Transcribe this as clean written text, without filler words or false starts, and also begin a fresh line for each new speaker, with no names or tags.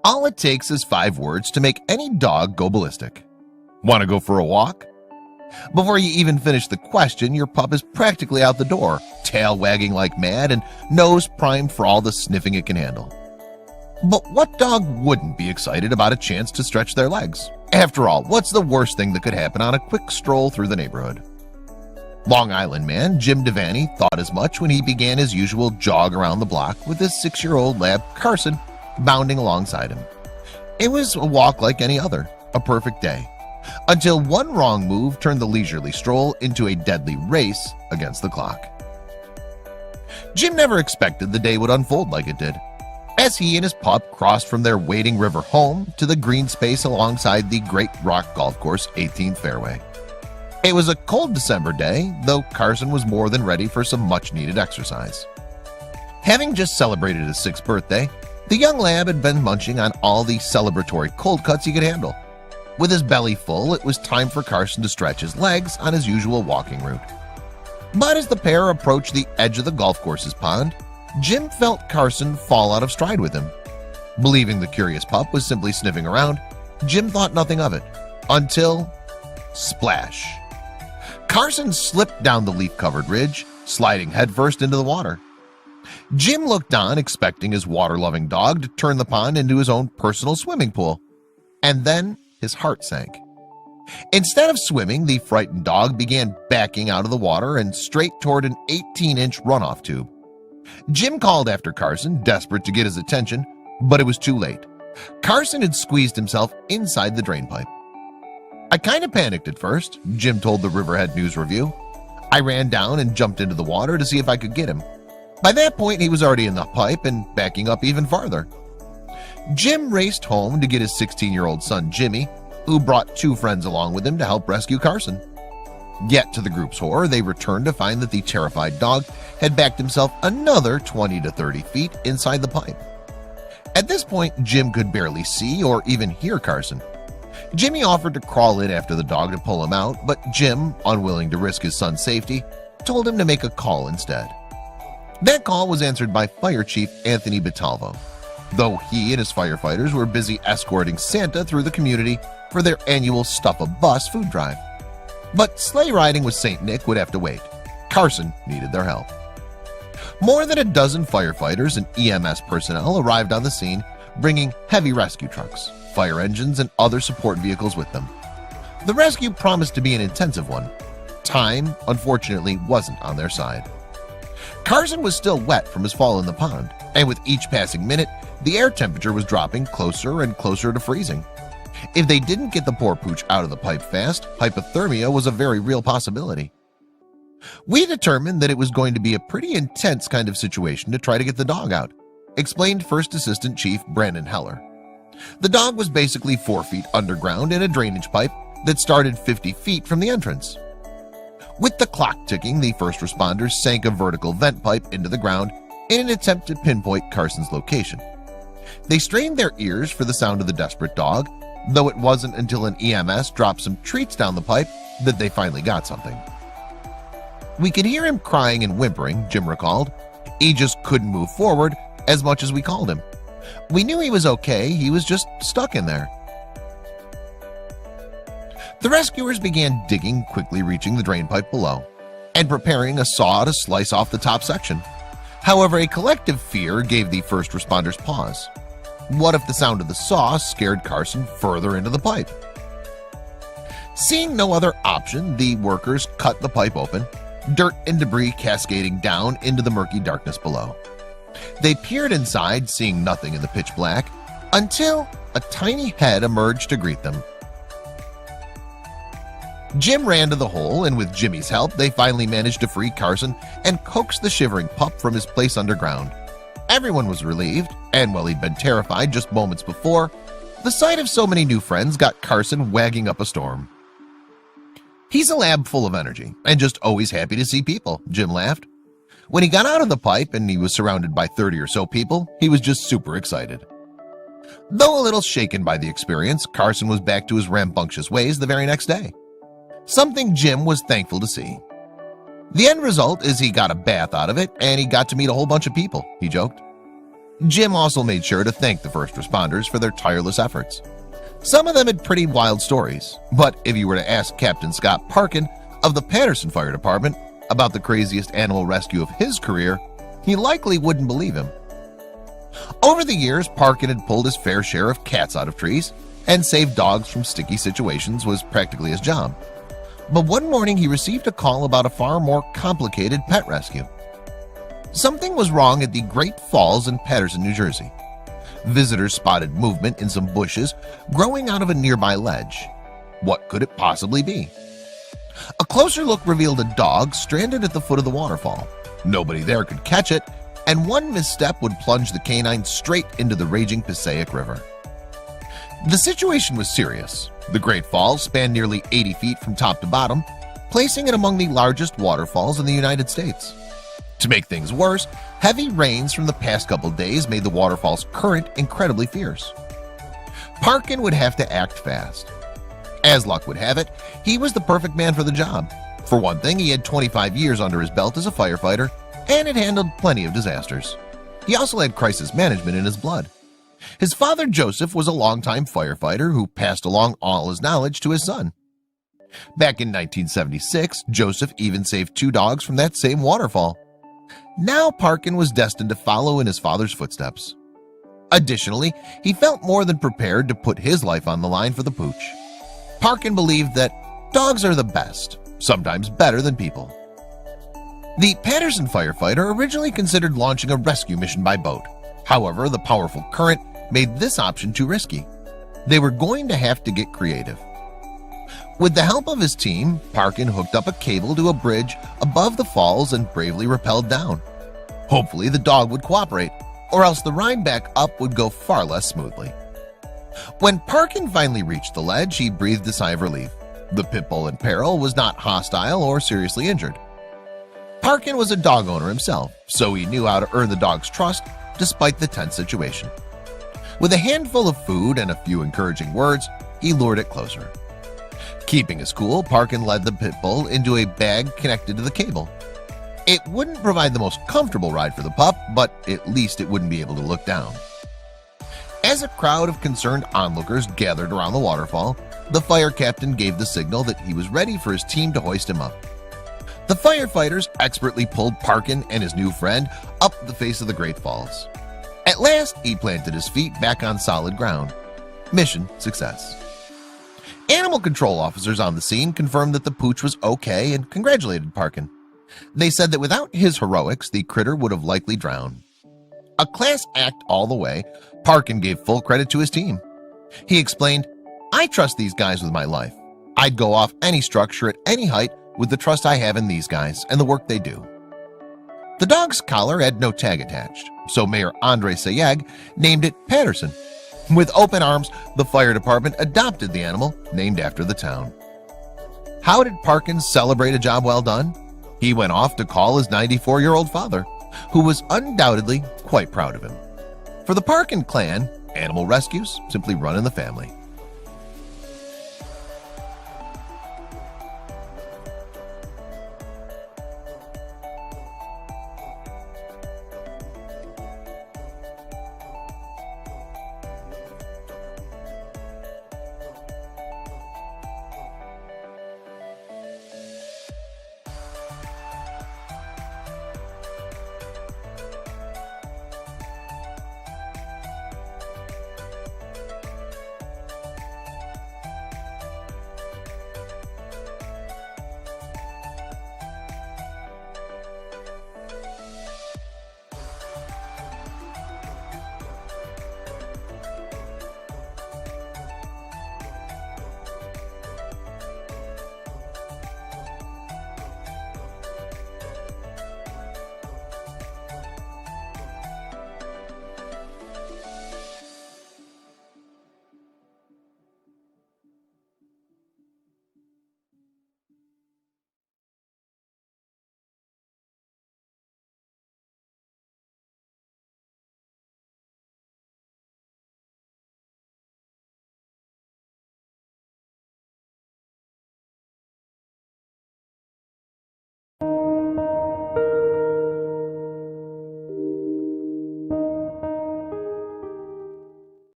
All it takes is 5 words to make any dog go ballistic. Want to go for a walk? Before you even finish the question, your pup is practically out the door, tail wagging like mad and nose primed for all the sniffing it can handle. But what dog wouldn't be excited about a chance to stretch their legs? After all, what's the worst thing that could happen on a quick stroll through the neighborhood? Long Island man Jim Devaney thought as much when he began his usual jog around the block with his 6-year-old lab Carson bounding alongside him. It was a walk like any other, a perfect day, until one wrong move turned the leisurely stroll into a deadly race against the clock. Jim never expected the day would unfold like it did, as he and his pup crossed from their waiting river home to the green space alongside the Great Rock Golf Course 18th fairway. It was a cold December day, though Carson was more than ready for some much-needed exercise. Having just celebrated his 6th birthday, the young lab had been munching on all the celebratory cold cuts he could handle. With his belly full, it was time for Carson to stretch his legs on his usual walking route. But as the pair approached the edge of the golf course's pond, Jim felt Carson fall out of stride with him. Believing the curious pup was simply sniffing around, Jim thought nothing of it, until splash. Carson slipped down the leaf-covered ridge, sliding headfirst into the water. Jim looked on, expecting his water-loving dog to turn the pond into his own personal swimming pool. And then his heart sank. Instead of swimming, the frightened dog began backing out of the water and straight toward an 18-inch runoff tube. Jim called after Carson, desperate to get his attention, but it was too late. Carson had squeezed himself inside the drain pipe. "I kind of panicked at first," Jim told the Riverhead News Review. "I ran down and jumped into the water to see if I could get him. By that point, he was already in the pipe and backing up even farther." Jim raced home to get his 16-year-old son Jimmy, who brought 2 friends along with him to help rescue Carson. Yet to the group's horror, they returned to find that the terrified dog had backed himself another 20 to 30 feet inside the pipe. At this point, Jim could barely see or even hear Carson. Jimmy offered to crawl in after the dog to pull him out, but Jim, unwilling to risk his son's safety, told him to make a call instead. That call was answered by Fire Chief Anthony Batalvo, though he and his firefighters were busy escorting Santa through the community for their annual Stuff a Bus food drive. But sleigh riding with St. Nick would have to wait. Carson needed their help. More than a dozen firefighters and EMS personnel arrived on the scene, bringing heavy rescue trucks, fire engines, and other support vehicles with them. The rescue promised to be an intensive one. Time, unfortunately, wasn't on their side. Carson was still wet from his fall in the pond, and with each passing minute, the air temperature was dropping closer and closer to freezing. If they didn't get the poor pooch out of the pipe fast, hypothermia was a very real possibility. "We determined that it was going to be a pretty intense kind of situation to try to get the dog out," explained First Assistant Chief Brandon Heller. The dog was basically 4 feet underground in a drainage pipe that started 50 feet from the entrance. With the clock ticking, the first responders sank a vertical vent pipe into the ground in an attempt to pinpoint Carson's location. They strained their ears for the sound of the desperate dog, though it wasn't until an EMS dropped some treats down the pipe that they finally got something. "We could hear him crying and whimpering," Jim recalled. "He just couldn't move forward as much as we called him. We knew he was okay, he was just stuck in there." The rescuers began digging, quickly reaching the drain pipe below and preparing a saw to slice off the top section. However, a collective fear gave the first responders pause. What if the sound of the saw scared Carson further into the pipe? Seeing no other option, the workers cut the pipe open, dirt and debris cascading down into the murky darkness below. They peered inside, seeing nothing in the pitch black, until a tiny head emerged to greet them. Jim ran to the hole, and with Jimmy's help, they finally managed to free Carson and coax the shivering pup from his place underground. Everyone was relieved, and while he'd been terrified just moments before, the sight of so many new friends got Carson wagging up a storm. "He's a lab full of energy and just always happy to see people," Jim laughed. When he got out of the pipe and he was surrounded by 30 or so people, he was just super excited. Though a little shaken by the experience, Carson was back to his rambunctious ways the very next day, something Jim was thankful to see. "The end result is he got a bath out of it and he got to meet a whole bunch of people," he joked. Jim also made sure to thank the first responders for their tireless efforts. Some of them had pretty wild stories, but if you were to ask Captain Scott Parkin of the Patterson Fire Department about the craziest animal rescue of his career, he likely wouldn't believe him. Over the years, Parkin had pulled his fair share of cats out of trees, and saved dogs from sticky situations was practically his job. But one morning he received a call about a far more complicated pet rescue. Something was wrong at the Great Falls in Paterson, New Jersey. Visitors spotted movement in some bushes growing out of a nearby ledge. What could it possibly be? A closer look revealed a dog stranded at the foot of the waterfall. Nobody there could catch it, and one misstep would plunge the canine straight into the raging Passaic River. The situation was serious. The Great Falls spanned nearly 80 feet from top to bottom, placing it among the largest waterfalls in the United States. To make things worse, heavy rains from the past couple days made the waterfall's current incredibly fierce. Parkin would have to act fast. As luck would have it, he was the perfect man for the job. For one thing, he had 25 years under his belt as a firefighter and had handled plenty of disasters. He also had crisis management in his blood. His father, Joseph, was a longtime firefighter who passed along all his knowledge to his son. Back in 1976, Joseph even saved 2 dogs from that same waterfall. Now Parkin was destined to follow in his father's footsteps. Additionally, he felt more than prepared to put his life on the line for the pooch. Parkin believed that dogs are the best, sometimes better than people. The Patterson firefighter originally considered launching a rescue mission by boat. However, the powerful current made this option too risky. They were going to have to get creative. With the help of his team, Parkin hooked up a cable to a bridge above the falls and bravely rappelled down. Hopefully the dog would cooperate, or else the ride back up would go far less smoothly. When Parkin finally reached the ledge, he breathed a sigh of relief. The pit bull in peril was not hostile or seriously injured. Parkin was a dog owner himself, so he knew how to earn the dog's trust despite the tense situation. With a handful of food and a few encouraging words, he lured it closer. Keeping his cool, Parkin led the pit bull into a bag connected to the cable. It wouldn't provide the most comfortable ride for the pup, but at least it wouldn't be able to look down. As a crowd of concerned onlookers gathered around the waterfall, the fire captain gave the signal that he was ready for his team to hoist him up. The firefighters expertly pulled Parkin and his new friend up the face of the Great Falls. At last, he planted his feet back on solid ground. Mission success. Animal control officers on the scene confirmed that the pooch was okay and congratulated Parkin. They said that without his heroics, the critter would have likely drowned. A class act all the way, Parkin gave full credit to his team. He explained, "I trust these guys with my life. I'd go off any structure at any height with the trust I have in these guys and the work they do." The dog's collar had no tag attached, so Mayor Andre Sayeg named it Patterson. With open arms, the fire department adopted the animal, named after the town. How did Parkin celebrate a job well done? He went off to call his 94-year-old father, who was undoubtedly quite proud of him. For the Parkin clan, animal rescues simply run in the family.